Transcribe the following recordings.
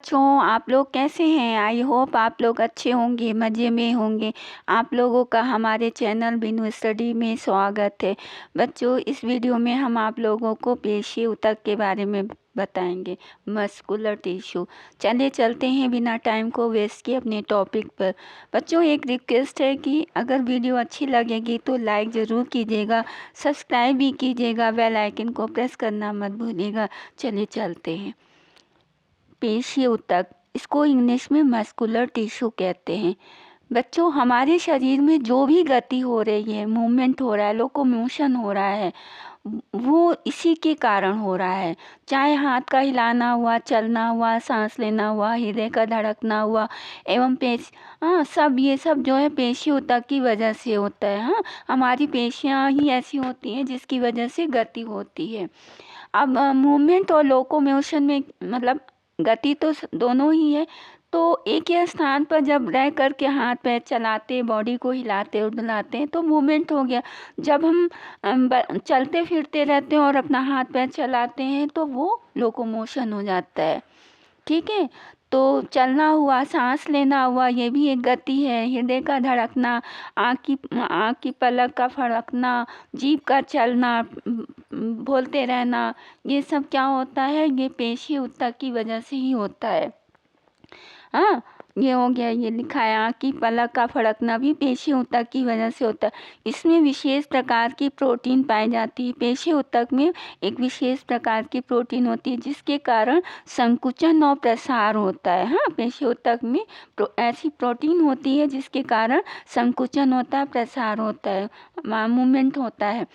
बच्चों, आप लोग कैसे हैं? आई होप आप लोग अच्छे होंगे, मज़े में होंगे। आप लोगों का हमारे चैनल बिनु स्टडी में स्वागत है। बच्चों, इस वीडियो में हम आप लोगों को पेशी ऊतक के बारे में बताएंगे, मस्कुलर टिश्यू। चलिए चलते हैं बिना टाइम को वेस्ट किए अपने टॉपिक पर। बच्चों, एक रिक्वेस्ट है कि अगर वीडियो अच्छी लगेगी तो लाइक ज़रूर कीजिएगा, सब्सक्राइब भी कीजिएगा, बेल आइकन को प्रेस करना मत भूलिएगा। चलिए चलते हैं। पेशी ऊतक, इसको इंग्लिश में मस्कुलर टिश्यू कहते हैं। बच्चों, हमारे शरीर में जो भी गति हो रही है, मूवमेंट हो रहा है, लोकोमोशन हो रहा है, वो इसी के कारण हो रहा है। चाहे हाथ का हिलाना हुआ, चलना हुआ, सांस लेना हुआ, हृदय का धड़कना हुआ एवं सब ये सब जो है पेशी ऊतक की वजह से होता है। हाँ, हमारी पेशियाँ ही ऐसी होती हैं जिसकी वजह से गति होती है। अब मूवमेंट और लोकोमोशन में मतलब गति तो दोनों ही है। तो एक ही स्थान पर जब रह कर के हाथ पैर चलाते, बॉडी को हिलाते और डुलाते हैं तो मूवमेंट हो गया। जब हम चलते फिरते रहते हैं और अपना हाथ पैर चलाते हैं तो वो लोकोमोशन हो जाता है। ठीक है, तो चलना हुआ, सांस लेना हुआ, ये भी एक गति है। हृदय का धड़कना, आँख की पलक का फड़कना, जीभ का चलना, बोलते रहना, ये सब क्या होता है? ये पेशी ऊतक की वजह से ही होता है। हाँ, ये हो गया, ये लिखा है आँख की पलक का फड़कना भी पेशी ऊतक की वजह से होता है। इसमें विशेष प्रकार की प्रोटीन पाई जाती है। पेशी ऊतक में एक विशेष प्रकार की प्रोटीन होती है जिसके कारण संकुचन और प्रसार होता है। हाँ, पेशी ऊतक में ऐसी प्रोटीन होती है जिसके कारण संकुचन होता है, प्रसार होता है, मूवमेंट होता है,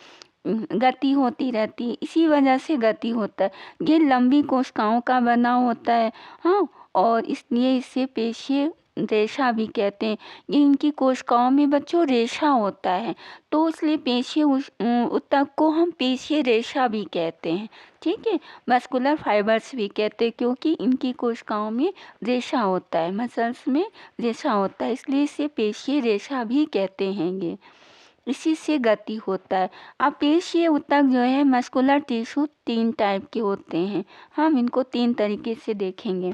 गति होती रहती है। इसी वजह से गति होता है। ये लंबी कोशिकाओं का बना होता है। हाँ, और इसलिए इसे पेशी रेशा भी कहते हैं। ये इनकी कोशिकाओं में बच्चों रेशा होता है, तो इसलिए पेशी ऊतक को हम पेशी रेशा भी कहते हैं। ठीक है, मस्कुलर फाइबर्स भी कहते हैं क्योंकि इनकी कोशिकाओं में रेशा होता है, मसल्स में रेशा होता है, इसलिए इसे पेशी रेशा भी कहते हैं। ये इसी से गति होता है। अब पेशीय ऊतक जो है मस्कुलर टिश्यू 3 टाइप के होते हैं। हम इनको 3 तरीके से देखेंगे।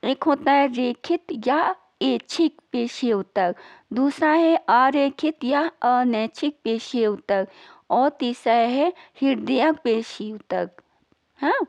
एक होता है रेखित या ऐच्छिक पेशीय ऊतक, दूसरा है अरेखित या अनैच्छिक पेशीय ऊतक, और तीसरा है हृदयक पेशी ऊतक। हाँ,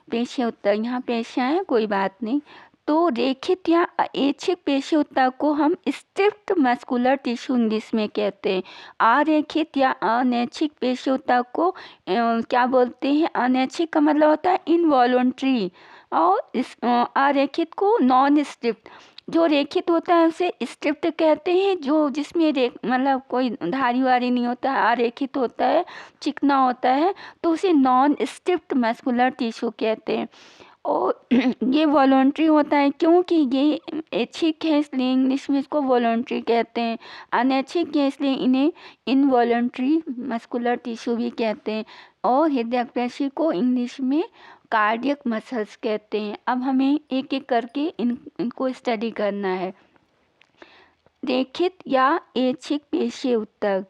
पेशी ऊतक, यहाँ पेशियाँ हैं, कोई बात नहीं। तो रेखित या ऐच्छिक पेशी ऊतक को हम स्ट्रिप्ट मस्कुलर टिश्यू इंग्लिश में कहते हैं। अरेखित या अनैच्छिक पेशी ऊतक को क्या बोलते हैं? अनैच्छिक का मतलब होता है इनवॉलंटरी, और इस अरेखित को नॉन स्ट्रिप्ट। जो रेखित होता है उसे स्ट्रिप्ट कहते हैं, जो जिसमें मतलब कोई धारी वारी नहीं होता है, अरेखित होता है, चिकना होता है, तो उसे नॉन स्ट्रिप्ट मस्कुलर टिश्यू कहते हैं। और ये वॉलंटरी होता है क्योंकि ये ऐच्छिक है, इसलिए इंग्लिश में इसको वॉलंटरी कहते हैं। अनैच्छिक है इसलिए इन्हें इनवॉलंटरी मस्कुलर टिश्यू भी कहते हैं। और हृदयक पेशी को इंग्लिश में कार्डियक मसल्स कहते हैं। अब हमें एक एक करके इनको स्टडी करना है। रेखित या ऐच्छिक पेशी ऊतक।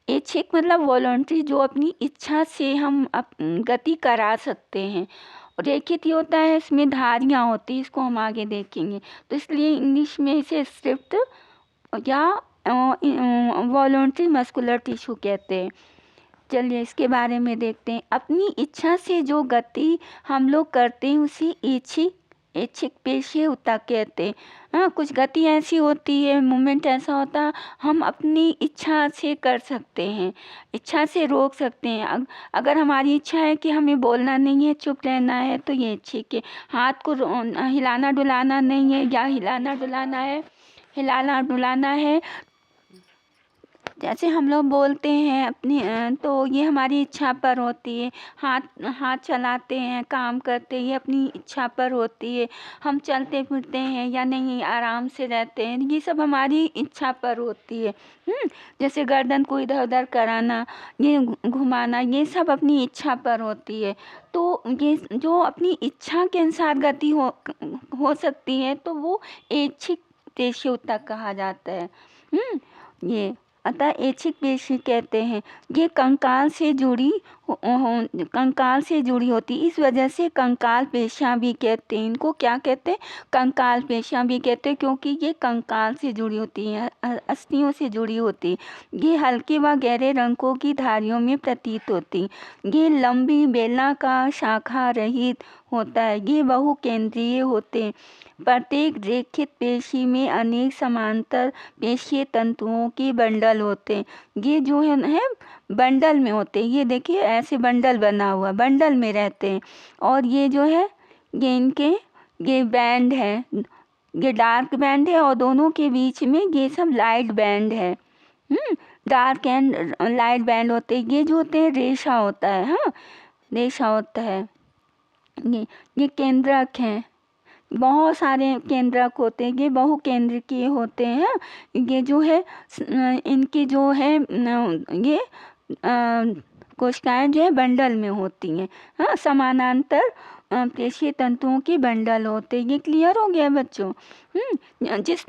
ऐच्छिक मतलब वॉलंटरी, जो अपनी इच्छा से हम गति करा सकते हैं। रेखित ये होता है इसमें धारियाँ होती हैं, इसको हम आगे देखेंगे, तो इसलिए इंग्लिश में इसे स्ट्रिप्ट या वॉलंटरी मस्कुलर टिश्यू कहते हैं। चलिए इसके बारे में देखते हैं। अपनी इच्छा से जो गति हम लोग करते हैं उसी ऐच्छिक पेशी ऊतक कहते हैं। हाँ, कुछ गति ऐसी होती है, मूवमेंट ऐसा होता है, हम अपनी इच्छा से कर सकते हैं, इच्छा से रोक सकते हैं। अगर हमारी इच्छा है कि हमें बोलना नहीं है, चुप रहना है, तो ये ऐच्छिक है। हाथ को हिलाना डुलाना नहीं है, या हिलाना डुलाना है, जैसे हम लोग बोलते हैं अपनी, तो ये हमारी इच्छा पर होती है। हाथ चलाते हैं, काम करते हैं, ये अपनी इच्छा पर होती है। हम चलते फिरते हैं या नहीं, आराम से रहते हैं, ये सब हमारी इच्छा पर होती है। जैसे गर्दन को इधर उधर कराना, ये घुमाना, ये सब अपनी इच्छा पर होती है। तो ये जो अपनी इच्छा के अनुसार गति हो सकती है, तो वो ऐच्छिक पेशी ऊतक कहा जाता है। ये अतः ऐच्छिक पेशी कहते हैं। ये कंकाल से जुड़ी कंकाल से जुड़ी होती। इस वजह से कंकाल पेशियाँ भी कहते हैं। इनको क्या कहते हैं? कंकाल पेशियाँ भी कहते हैं, क्योंकि ये कंकाल से जुड़ी होती हैं, अस्थियों से जुड़ी होती। ये हल्के व गहरे रंगों की धारियों में प्रतीत होती। ये लंबी बेलनाकार शाखा रहित होता है। ये बहुकेंद्रीय होते हैं। प्रत्येक रेखित पेशी में अनेक समांतर पेशीय तंतुओं के बंडल होते हैं। ये जो है बंडल में होते हैं। ये देखिए ऐसे बंडल बना हुआ, बंडल में रहते हैं। और ये जो है ये इनके ये बैंड है, ये डार्क बैंड है, और दोनों के बीच में ये सब लाइट बैंड है। डार्क एंड लाइट बैंड होते हैं। ये जो होते हैं रेशा होता है। हाँ, रेशा होता है। ये केंद्रक हैं। बहुत सारे केंद्रक होते हैं। ये बहुकेंद्रकीय होते हैं। ये जो है इनकी जो है ये कोशिकाएं जो है बंडल में होती हैं। हाँ, समानांतर पेशीय तंतुओं के बंडल होते हैं। ये क्लियर हो गया बच्चों? जिस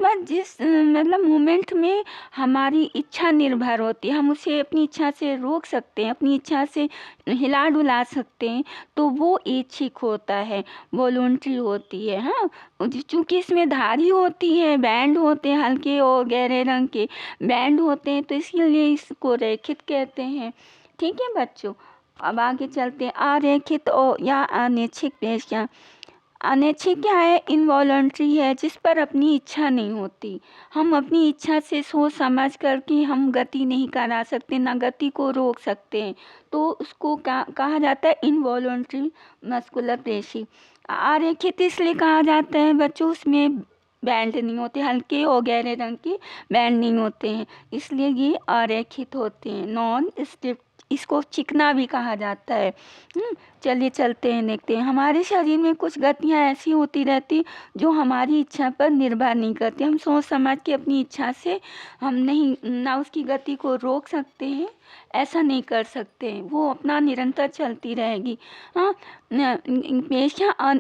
मतलब मूवमेंट में हमारी इच्छा निर्भर होती है, हम उसे अपनी इच्छा से रोक सकते हैं, अपनी इच्छा से हिला डुला सकते हैं, तो वो ऐच्छिक होता है, वॉलंटरी होती है। हाँ, चूँकि इसमें धारी होती है, बैंड होते हैं, हल्के और गहरे रंग के बैंड होते हैं, तो इसलिए इसको रेखित कहते हैं। ठीक है बच्चों, अब आगे चलते हैं। अरेखित और या अनैच्छिक पेशियाँ। अनैच्छिक क्या है? इनवॉलंटरी है, जिस पर अपनी इच्छा नहीं होती। हम अपनी इच्छा से सोच समझ करके हम गति नहीं करा सकते, ना गति को रोक सकते हैं, तो उसको कहा जाता है इनवॉलंटरी मस्कुलर पेशी। अरेखित इसलिए कहा जाता है बच्चों, उसमें बैंड नहीं होते, हल्के और गहरे रंग के बैंड नहीं होते हैं, इसलिए ये अरेखित होते हैं, नॉन स्टिफ। इसको चिकना भी कहा जाता है। चलिए चलते हैं, देखते हैं। हमारे शरीर में कुछ गतियाँ ऐसी होती रहती जो हमारी इच्छा पर निर्भर नहीं करती। हम सोच समझ के अपनी इच्छा से हम नहीं ना उसकी गति को रोक सकते हैं, ऐसा नहीं कर सकते हैं, वो अपना निरंतर चलती रहेगी। हाँ, पेशियाँ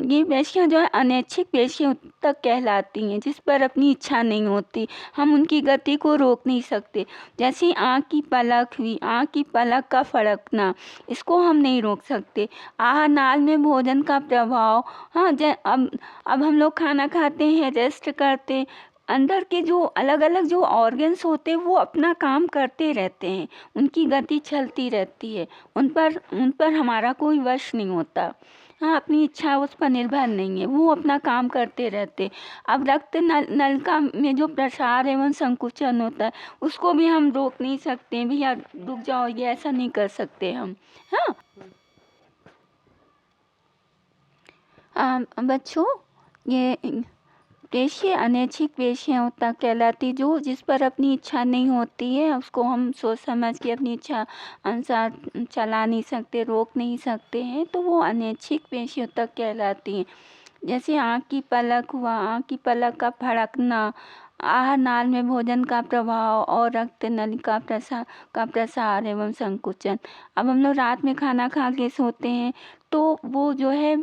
ये पेशियाँ जो है अनैच्छिक पेशियाँ तक कहलाती हैं, जिस पर अपनी इच्छा नहीं होती, हम उनकी गति को रोक नहीं सकते। जैसे आँख की पलक हुई, आँख की पलक का फड़कना, इसको हम नहीं रोक सकते। आहार नाल में भोजन का प्रभाव, हाँ, अब हम लोग खाना खाते हैं, रेस्ट करते, अंदर के जो अलग अलग जो ऑर्गन्स होते हैं वो अपना काम करते रहते हैं, उनकी गति चलती रहती है, उन पर हमारा कोई वश नहीं होता। हाँ, अपनी इच्छा उस पर निर्भर नहीं है, वो अपना काम करते रहते। अब रक्त नलिका में जो प्रसार एवं संकुचन होता है, उसको भी हम रोक नहीं सकते भैया रुक जाओ, ये ऐसा नहीं कर सकते हम। हाँ बच्चों, ये पेशी अनैच्छिक पेशियाँ तक कहलाती, जो जिस पर अपनी इच्छा नहीं होती है, उसको हम सोच समझ के अपनी इच्छा अनुसार चला नहीं सकते, रोक नहीं सकते हैं, तो वो अनैच्छिक पेशियों तक कहलाती हैं। जैसे आँख की पलक हुआ, आँख की पलक का फड़कना, आहार नाल में भोजन का प्रभाव और रक्त नलिका का प्रसार एवं संकुचन। अब हम लोग रात में खाना खा के सोते हैं, तो वो जो है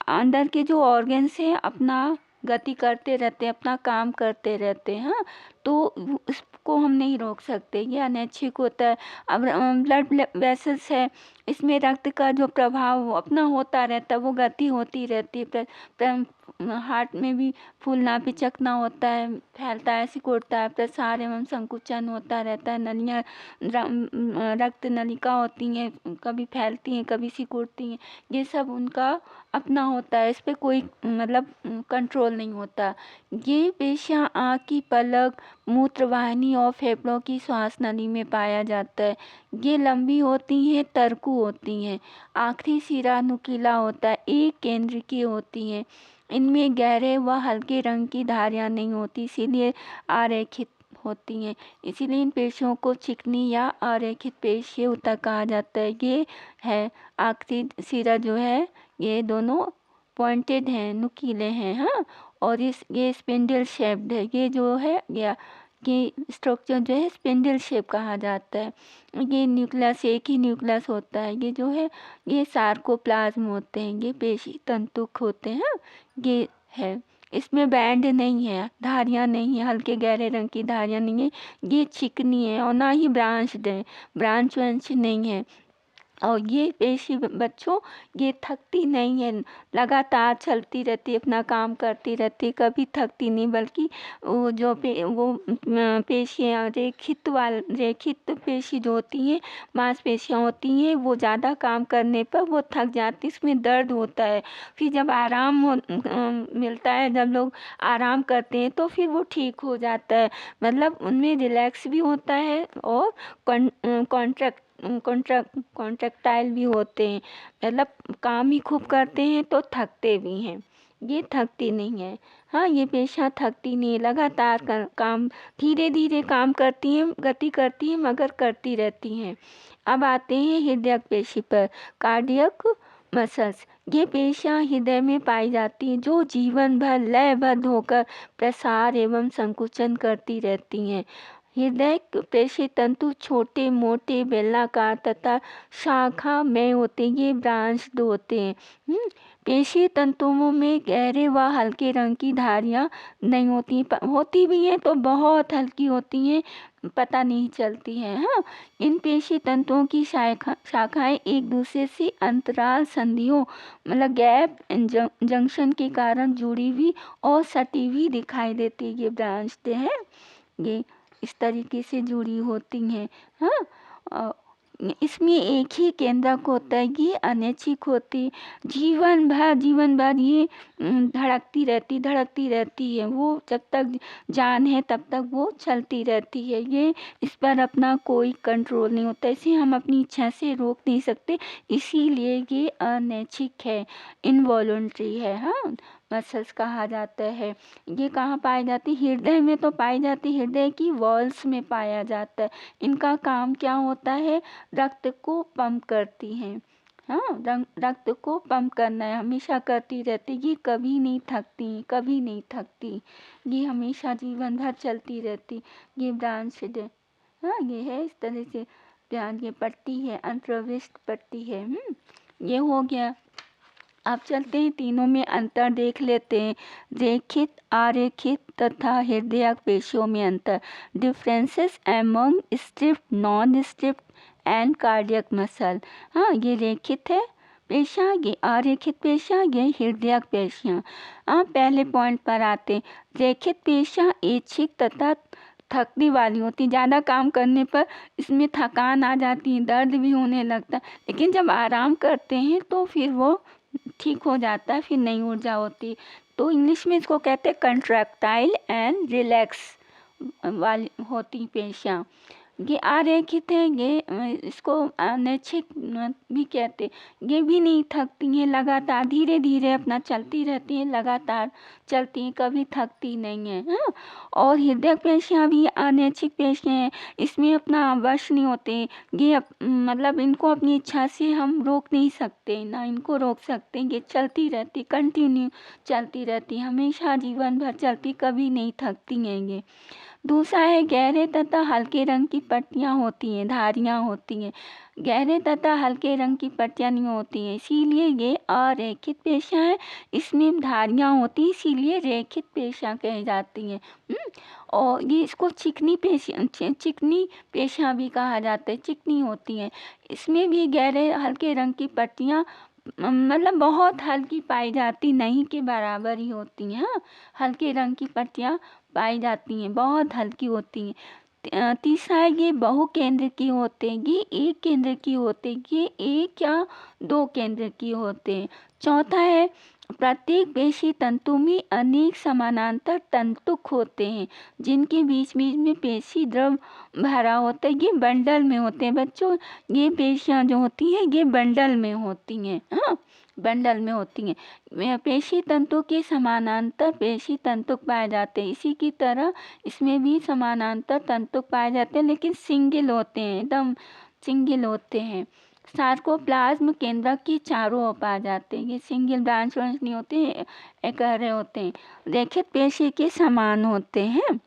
अंदर के जो ऑर्गन्स हैं अपना गति करते रहते हैं, अपना काम करते रहते हैं। हाँ, तो इसको हम नहीं रोक सकते, ये अनैच्छिक होता है। अब ब्लड वेसल्स है, इसमें रक्त का जो प्रभाव अपना होता रहता है, वो गति होती रहती है। हार्ट में भी फूलना पिचकना होता है, फैलता है, सिकुड़ता है, प्रसार एवं संकुचन होता रहता है। नलियाँ रक्त नलिका होती हैं, कभी फैलती हैं, कभी सिकुड़ती हैं, ये सब उनका अपना होता है, इस पर कोई मतलब कंट्रोल नहीं होता। ये पेशियाँ आँख की पलक, मूत्रवाहिनी और फेफड़ों की श्वास नली में पाया जाता है। ये लंबी होती हैं, तरकू होती हैं। आखिरी सिरा नुकीला होता है, एक केंद्र की होती हैं। इनमें गहरे व हल्के रंग की धारियाँ नहीं होती, इसीलिए अरेखित होती हैं। इसीलिए इन पेशियों को चिकनी या अरेखित पेशियों तक कहा जाता है। ये है आखिरी सिरा जो है, ये दोनों पॉइंटेड हैं, नुकीले हैं। हाँ, और ये स्पिंडल शेप्ड है, ये जो है ये स्ट्रक्चर जो है स्पिंडल शेप कहा जाता है। ये न्यूक्लियस, एक ही न्यूक्लियस होता है। ये जो है ये सार्कोप्लाज्म होते हैं, ये पेशी तंतुक होते हैं। ये है, इसमें बैंड नहीं है, धारियाँ नहीं है, हल्के गहरे रंग की धारियाँ नहीं है, ये चिकनी है और ना ही ब्रांच्ड है, ब्रांच नहीं है। और ये पेशी बच्चों ये थकती नहीं है, लगातार चलती रहती है, अपना काम करती रहती है, कभी थकती नहीं, बल्कि वो जो पेशियाँ रेखित पेशी जो होती हैं, मांसपेशियाँ होती हैं, वो ज़्यादा काम करने पर वो थक जाती है, उसमें दर्द होता है। फिर जब मिलता है, जब लोग आराम करते हैं तो फिर वो ठीक हो जाता है, मतलब उनमें रिलैक्स भी होता है और कॉन्ट्रैक्टाइल भी होते हैं, मतलब काम ही खूब करते हैं तो थकते भी हैं। ये थकती नहीं है। हाँ, ये पेशा थकती नहीं है, लगातार काम धीरे धीरे काम करती हैं, गति करती हैं, मगर करती रहती हैं। अब आते हैं हृदय पेशी पर, कार्डियक मसल्स। ये पेशियाँ हृदय में पाई जाती हैं, जो जीवन भर लयबद्ध होकर प्रसार एवं संकुचन करती रहती हैं। हृदय पेशी तंतु छोटे मोटे बेलनाकार तथा शाखा में होते हैं, ये ब्रांच्ड होते हैं। पेशी तंतुओं में गहरे व हल्के रंग की धारियाँ नहीं होती, होती भी हैं तो बहुत हल्की होती हैं, पता नहीं चलती है। हाँ, इन पेशी तंतुओं की शाखाएं एक दूसरे से अंतराल संधियों, मतलब गैप जंक्शन के कारण जुड़ी हुई और सटी हुई दिखाई देती है। ये ब्रांच्ड है, ये इस तरीके से जुड़ी होती हैं। हाँ, इसमें एक ही केंद्रक होता है, ये अनैच्छिक होती, जीवन भर ये धड़कती रहती है, वो जब तक जान है तब तक वो चलती रहती है। ये इस पर अपना कोई कंट्रोल नहीं होता, इसे हम अपनी इच्छा से रोक नहीं सकते, इसीलिए ये अनैच्छिक है, इनवॉलंटरी है। हाँ, मसल्स कहा जाता है। ये कहाँ पाई जाती? हृदय में तो पाई जाती, हृदय की वॉल्स में पाया जाता है। इनका काम क्या होता है? रक्त को पंप करती हैं। हाँ, रक्त को पंप करना है, हमेशा करती रहती, ये कभी नहीं थकती, कभी नहीं थकती, ये हमेशा जीवन भर चलती रहती। ये ब्रांच है। हाँ, ये है इस तरह से ब्रांच, ये पट्टी है, अंतर्विष्ट पट्टी है। ये हो गया। अब चलते हैं, तीनों में अंतर देख लेते हैं। रेखित, आरेखित तथा हृदय पेशियों में अंतर। Differences among striped, non striped and cardiac muscle. हाँ, ये रेखित है पेशियाँ, ये आरेखित पेशियाँ, ये हृदय पेशियाँ। पहले पॉइंट पर आते। रेखित पेशियाँ ऐच्छिक तथा थकने वाली होती, ज़्यादा काम करने पर इसमें थकान आ जाती है, दर्द भी होने लगता है, लेकिन जब आराम करते हैं तो फिर वो ठीक हो जाता है, फिर नई ऊर्जा होती। तो इंग्लिश में इसको कहते हैं कंट्रैक्टाइल एंड रिलैक्स वाली होती पेशियाँ। ये आरेखित है, ये इसको अनैच्छिक भी कहते, ये भी नहीं थकती हैं, लगातार धीरे धीरे अपना चलती रहती हैं, लगातार चलती हैं, कभी थकती नहीं है। हाँ, और हृदय पेशियाँ भी अनैच्छिक पेशियाँ हैं, इसमें अपना वश नहीं होते, ये मतलब इनको अपनी इच्छा से हम रोक नहीं सकते, ना इनको रोक सकते, ये चलती रहती, कंटिन्यू चलती रहती, हमेशा जीवन भर चलती, कभी नहीं थकती हैं ये। दूसरा है गहरे तथा हल्के रंग की पट्टियाँ होती हैं, धारियाँ होती हैं। गहरे तथा हल्के रंग की पट्टियाँ नहीं होती हैं, इसीलिए ये अरेखित पेशियाँ हैं। इसमें धारियाँ होती, इसीलिए रेखित पेशियाँ कही जाती हैं। और ये इसको चिकनी पेशियाँ भी कहा जाता है, चिकनी होती हैं। इसमें भी गहरे हल्के रंग की पट्टियाँ मतलब बहुत हल्की पाई जाती, नहीं के बराबर ही होती हैं। हाँ, हल्के रंग की पट्टियाँ पाई जाती हैं, बहुत हल्की होती हैं। तीसरा है ये बहु केंद्र की होते हैं, ये एक केंद्र की होते हैं, ये एक या दो केंद्र की होते हैं। चौथा है प्रत्येक पेशी तंतु में अनेक समानांतर तंतुक होते हैं, जिनके बीच बीच में पेशी द्रव भरा होता है, ये बंडल में होते हैं बच्चों। ये पेशियाँ जो होती हैं ये बंडल में होती हैं। हाँ, बंडल में होती हैं। पेशी तंतु के समानांतर पेशी तंतुक पाए जाते हैं, इसी की तरह इसमें भी समानांतर तंतुक पाए जाते हैं, लेकिन सिंगल होते हैं, एकदम सिंगल होते हैं। सार्कोप्लाज्म केंद्रक के चारों ओर पाए जाते हैं, ये सिंगल ब्रांच नहीं होते, एकहरे होते हैं, रेखित पेशी के समान होते हैं।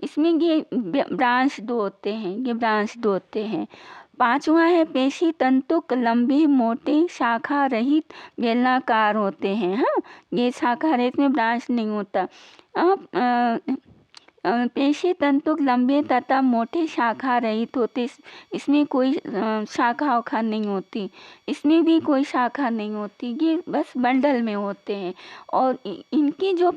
इसमें ये ब्रांच दो होते हैं, ये ब्रांच दो होते हैं। पांचवा है पेशी तंतुक लंबे मोटे शाखा रहित बेलनाकार होते हैं। हाँ, ये शाखा रहित में ब्रांच नहीं होता। पेशी तंतु लंबे तथा मोटे शाखा रहित होते। इसमें कोई शाखा उखा नहीं होती, इसमें भी कोई शाखा नहीं होती, ये बस बंडल में होते हैं। और इनकी जो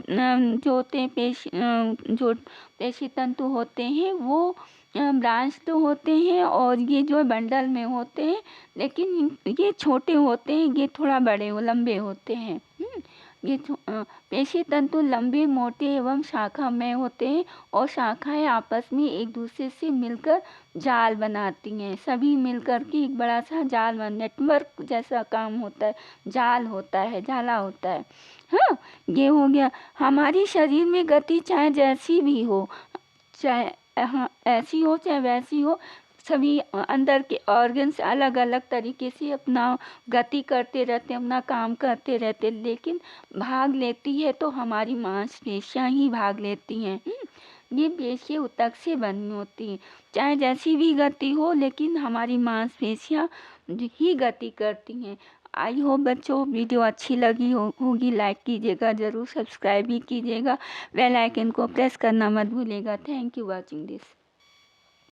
होते हैं जो पेशी तंतु होते हैं वो ब्रांच तो होते हैं और ये जो बंडल में होते हैं, लेकिन ये छोटे होते हैं, ये थोड़ा बड़े लंबे होते हैं। ये पेशी तंतु लंबे, मोटे एवं शाखा में होते हैं और शाखाएं आपस में एक दूसरे से मिलकर जाल बनाती हैं। सभी मिलकर के एक बड़ा सा जाल नेटवर्क जैसा काम होता है, जाल होता है, जाला होता है। हाँ, ये हो गया। हमारी शरीर में गति चाहे जैसी भी हो, चाहे ऐसी हो चाहे वैसी हो, सभी अंदर के ऑर्गन्स अलग अलग तरीके से अपना गति करते रहते, अपना काम करते रहते, लेकिन भाग लेती है तो हमारी मांसपेशियां ही भाग लेती हैं। ये पेशियां ऊतक से बनी होती हैं। चाहे जैसी भी गति हो, लेकिन हमारी मांसपेशियां ही गति करती हैं। आई होप बच्चों वीडियो अच्छी लगी होगी, लाइक कीजिएगा, ज़रूर सब्सक्राइब भी कीजिएगा, बेल आइकन को प्रेस करना मत भूलिएगा। Thank you watching this.